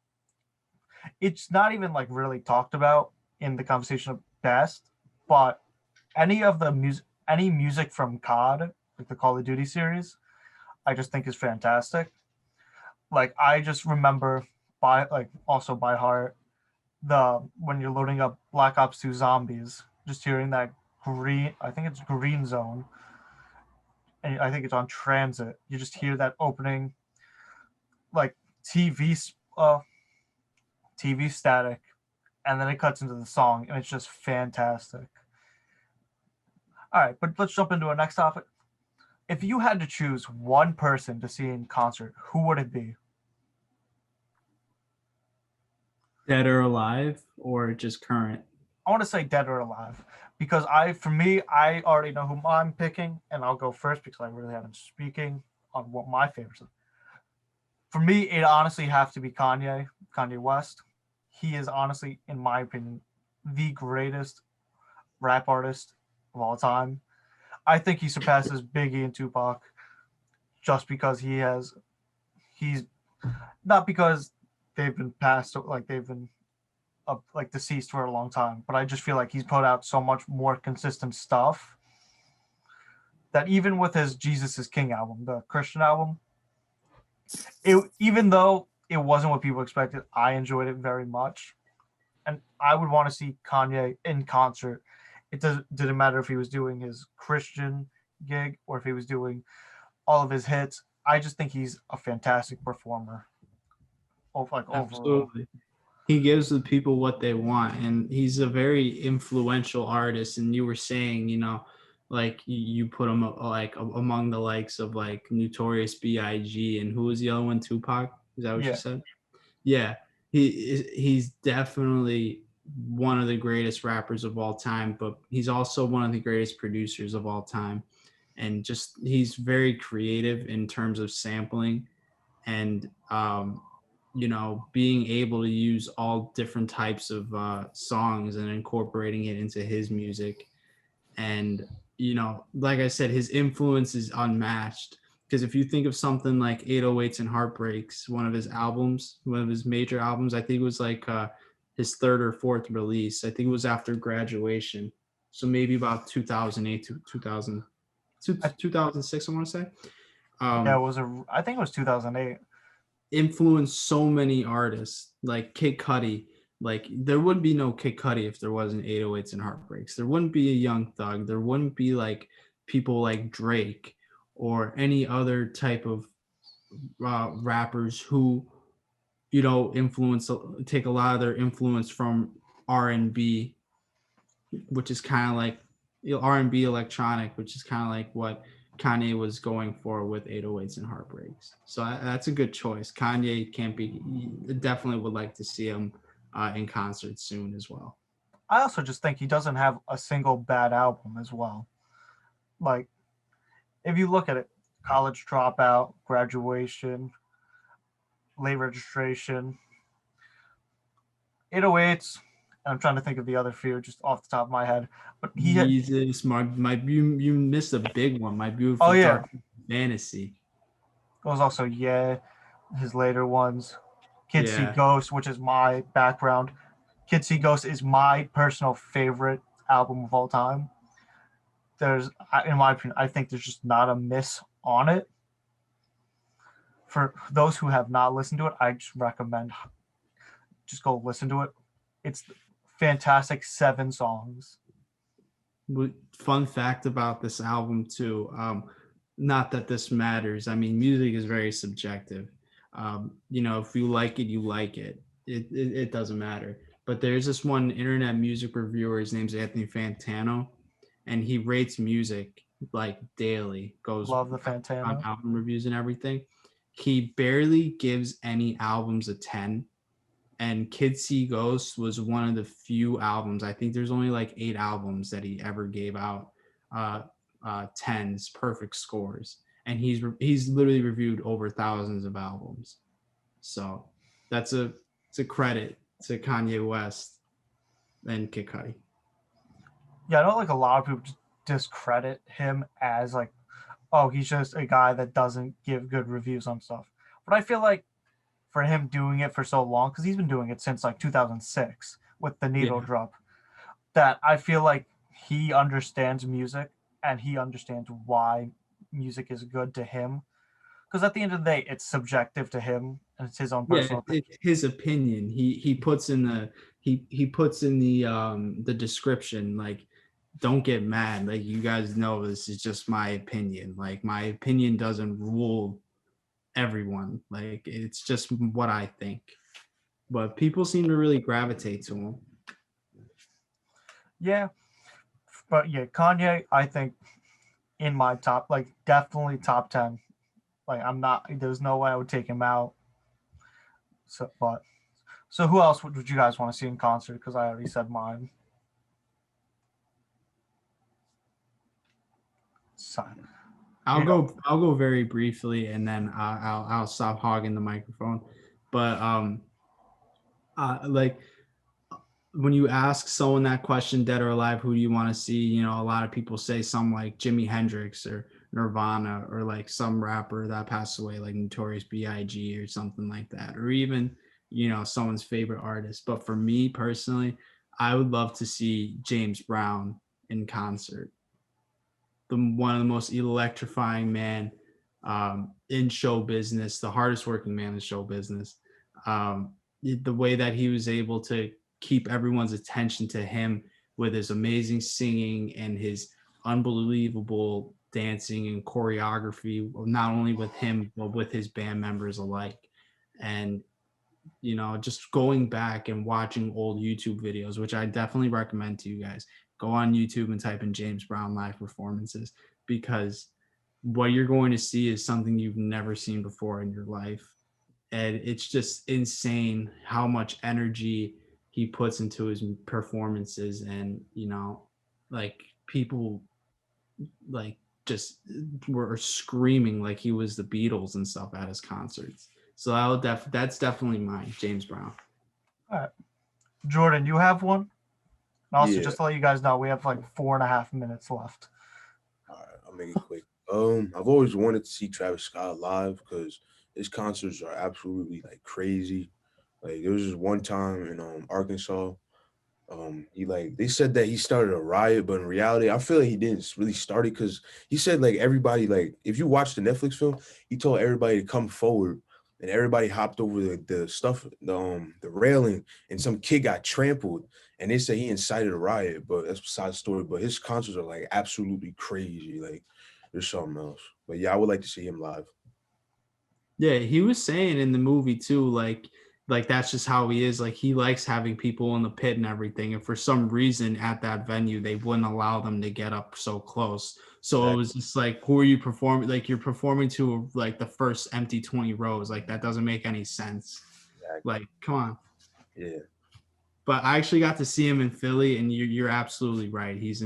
it's not even like really talked about in the conversation of best, but any music from COD, like the Call of Duty series, I just think is fantastic. Like I just remember by heart when you're loading up Black Ops 2 Zombies, just hearing that I think it's Green Zone, and I think it's on Transit. You just hear that opening, like TV TV static, and then it cuts into the song, and it's just fantastic. All right, but let's jump into our next topic. If you had to choose one person to see in concert, who would it be? Dead or alive, or just current? I want to say dead or alive because for me, I already know who I'm picking, and I'll go first because I really haven't speaking on what my favorites are. For me, it honestly have to be Kanye West. He is honestly, in my opinion, the greatest rap artist of all time. I think he surpasses Biggie and Tupac just because he's not because they've been passed, like they've been like deceased for a long time, but I just feel like he's put out so much more consistent stuff that even with his Jesus is King album, the Christian album, even though it wasn't what people expected, I enjoyed it very much. And I would want to see Kanye in concert. It didn't matter if he was doing his Christian gig or if he was doing all of his hits. I just think he's a fantastic performer. Overall. Absolutely. He gives the people what they want, and he's a very influential artist. And you were saying, like you put him like among the likes of like Notorious B.I.G. and who was the other one? Tupac? Is that what you said? Yeah, he's definitely one of the greatest rappers of all time, but he's also one of the greatest producers of all time. And just he's very creative in terms of sampling and being able to use all different types of songs and incorporating it into his music. And like I said, his influence is unmatched. Because if you think of something like 808s and Heartbreaks, one of his major albums, I think it was like his third or fourth release. I think it was after graduation. So maybe about 2008 to 2006, I want to say. I think it was 2008. Influenced so many artists like Kid Cudi. Like there would be no Kid Cudi if there wasn't 808s and Heartbreaks. There wouldn't be a Young Thug. There wouldn't be like people like Drake or any other type of rappers who take a lot of their influence from R&B, which is kind of like R&B electronic, which is kind of like what Kanye was going for with 808s and Heartbreaks. So that's a good choice. Kanye definitely would like to see him in concert soon as well. I also just think he doesn't have a single bad album as well. Like, if you look at it, College Dropout, Graduation, Late Registration, 808s, and I'm trying to think of the other few just off the top of my head. But he had, Jesus, you missed a big one. My Beautiful Oh, yeah. Dark Fantasy. it was also his later ones. Kids See Yeah. Ghosts, which is my background. Kids See Ghosts is my personal favorite album of all time. In my opinion, I think there's just not a miss on it. For those who have not listened to it, I just recommend just go listen to it. It's fantastic, 7 songs. Fun fact about this album too. Not that this matters. I mean, music is very subjective. If you like it, you like it. It doesn't matter. But there's this one internet music reviewer. His name's Anthony Fantano, and he rates music like daily. Goes Love the on Fantano. album reviews and everything. He barely gives any albums a 10. And Kids See Ghosts was one of the few albums. I think there's only like 8 albums that he ever gave out 10s, perfect scores. And he's literally reviewed over thousands of albums. So it's a credit to Kanye West and Kid Cudi. Yeah, I know like a lot of people just discredit him as like, oh, he's just a guy that doesn't give good reviews on stuff. But I feel like for him doing it for so long, because he's been doing it since like 2006 with the needle drop, that I feel like he understands music and he understands why music is good to him. Because at the end of the day, it's subjective to him and it's his own personal opinion. It's his opinion. He puts in the description, like, don't get mad. Like, you guys know this is just my opinion. Like, my opinion doesn't rule everyone. Like, it's just what I think. But people seem to really gravitate to him. Yeah. But yeah, Kanye, I think in my top, like definitely top 10. Like there's no way I would take him out. So who else would you guys want to see in concert? Because I already said mine. I'll go very briefly, and then I'll stop hogging the microphone. But like when you ask someone that question, dead or alive, who do you want to see? A lot of people say some like Jimi Hendrix or Nirvana, or like some rapper that passed away, like Notorious B.I.G. or something like that, or even someone's favorite artist. But for me personally, I would love to see James Brown in concert. One of the most electrifying man in show business, the hardest working man in show business. The way that he was able to keep everyone's attention to him with his amazing singing and his unbelievable dancing and choreography, not only with him, but with his band members alike. And, just going back and watching old YouTube videos, which I definitely recommend to you guys. Go on YouTube and type in James Brown live performances, because what you're going to see is something you've never seen before in your life. And it's just insane how much energy he puts into his performances. And, like people like just were screaming like he was the Beatles and stuff at his concerts. So that's definitely mine, James Brown. All right. Jordan, you have one? And also, Yeah. just to let you guys know, we have like 4.5 minutes left. All right, I'll make it quick. I've always wanted to see Travis Scott live because his concerts are absolutely like crazy. Like there was just one time in Arkansas, they said that he started a riot, but in reality, I feel like he didn't really start it, because he said like everybody, like if you watch the Netflix film, he told everybody to come forward, and everybody hopped over the stuff, the railing, and some kid got trampled, and they say he incited a riot, but that's beside the story. But his concerts are like absolutely crazy. Like there's something else. But yeah, I would like to see him live. Yeah, he was saying in the movie too, like that's just how he is. Like he likes having people in the pit and everything. And for some reason at that venue, they wouldn't allow them to get up so close. So It was just like, who are you performing? Like you're performing to like the first empty 20 rows. Like that doesn't make any sense. Exactly. Like, come on. Yeah. But I actually got to see him in Philly, and you're absolutely right. He's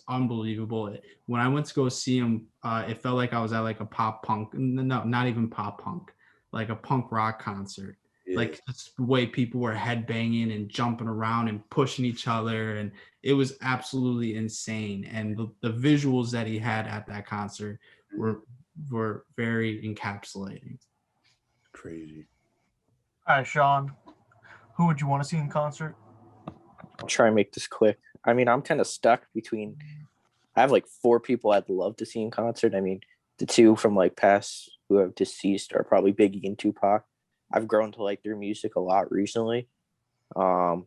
unbelievable. When I went to go see him, it felt like I was at like a pop punk. No, not even pop punk. like a punk rock concert. Yeah. Like just the way people were headbanging and jumping around and pushing each other, and it was absolutely insane. And the visuals that he had at that concert were very encapsulating. Crazy. All right, Sean, who would you want to see in concert? I'll try and make this quick. I mean, I'm kind of stuck between. I have like 4 people I'd love to see in concert. I mean, the 2 from like past who have deceased are probably Biggie and Tupac. I've grown to like their music a lot recently. I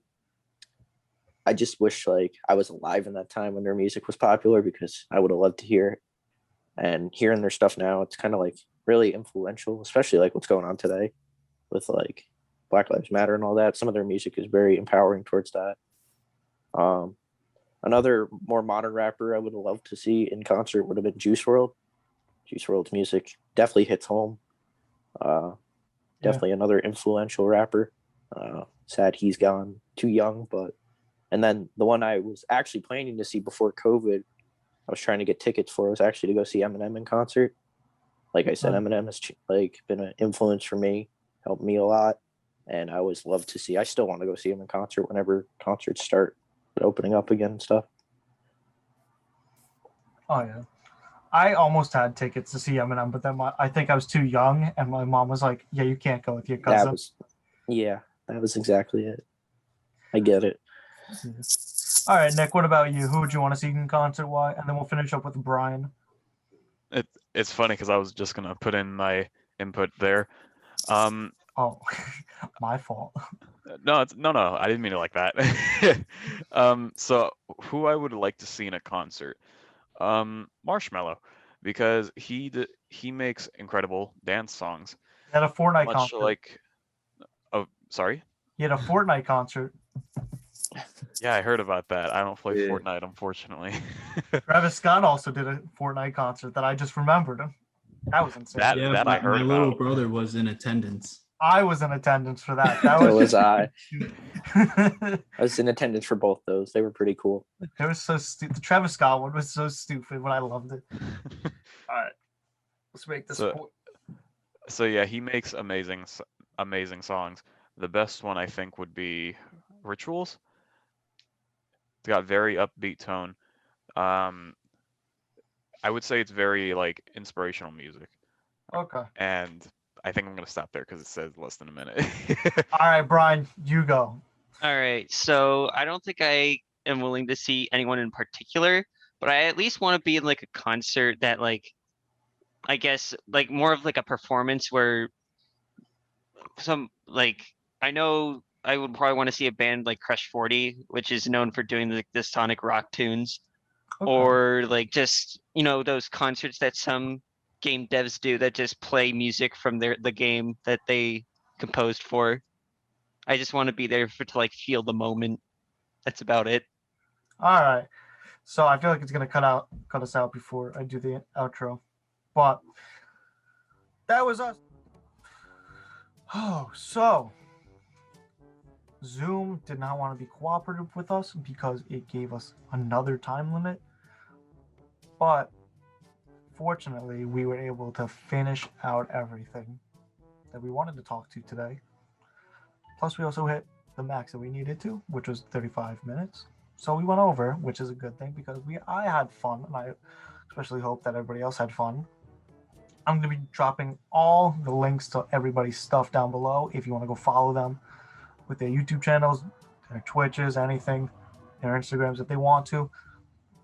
just wish like I was alive in that time when their music was popular, because I would have loved to hear it. And hearing their stuff now, it's kind of like really influential, especially like what's going on today with like Black Lives Matter and all that. Some of their music is very empowering towards that. Another more modern rapper I would have loved to see in concert would have been Juiceworld. Juiceworld's music definitely hits home. Definitely another influential rapper. Sad he's gone, too young. And then the one I was actually planning to see before COVID, I was trying to get tickets for, was actually to go see Eminem in concert. Like I said, Eminem has like been an influence for me, helped me a lot, and I always love to see. I still want to go see him in concert whenever concerts start opening up again and stuff. Oh yeah, I almost had tickets to see Eminem, but then I think I was too young, and my mom was like, "Yeah, you can't go with your cousin." That was exactly it. I get it. All right, Nick, what about you? Who would you want to see in concert? Why? And then we'll finish up with Brian. It's funny because I was just gonna put in my input there. Oh, my fault. No, I didn't mean it like that. So who I would like to see in a concert, Marshmello, because he makes incredible dance songs. He had a Fortnite Much concert. like, oh, sorry. He had a Fortnite concert. Yeah, I heard about that. I don't play Yeah. Fortnite, unfortunately. Travis Scott also did a Fortnite concert that I just rememred. That was insane. That Yeah, I heard my little about. brother was in attendance. I was in attendance for that. That So was was I. I was in attendance for both those. They were pretty cool. It was so stupid. The Travis Scott one was so stupid, but I loved it. All right, let's make this point. So yeah, he makes amazing songs. The best one I think would be Rituals. It's got very upbeat tone. I would say it's very like inspirational music. Okay. And I think I'm gonna stop there because it says less than a minute. All right, Brian, you go. All right, so I don't think I am willing to see anyone in particular, but I at least want to be in like a concert that like, I guess like more of like a performance where some like, I know I would probably want to see a band like Crush 40, which is known for doing like the sonic rock tunes, Okay. or like just, you know, those concerts that some game devs do that just play music from the game that they composed for. I just want to be there to like feel the moment. That's about it. All right. So I feel like it's gonna cut us out before I do the outro, but that was us. Oh, so Zoom did not want to be cooperative with us because it gave us another time limit, but fortunately we were able to finish out everything that we wanted to talk to today. Plus we also hit the max that we needed to, which was 35 minutes. So we went over, which is a good thing because I had fun, and I especially hope that everybody else had fun. I'm going to be dropping all the links to everybody's stuff down below if you want to go follow them with their YouTube channels, their Twitches, anything, their Instagrams if they want to.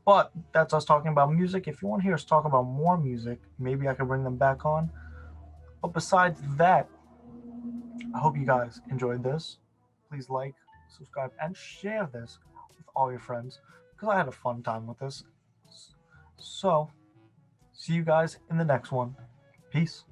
But that's us talking about music. If you want to hear us talk about more music, maybe I can bring them back on. But besides that, I hope you guys enjoyed this. Please like, subscribe, and share this with all your friends because I had a fun time with this. So, see you guys in the next one. Peace.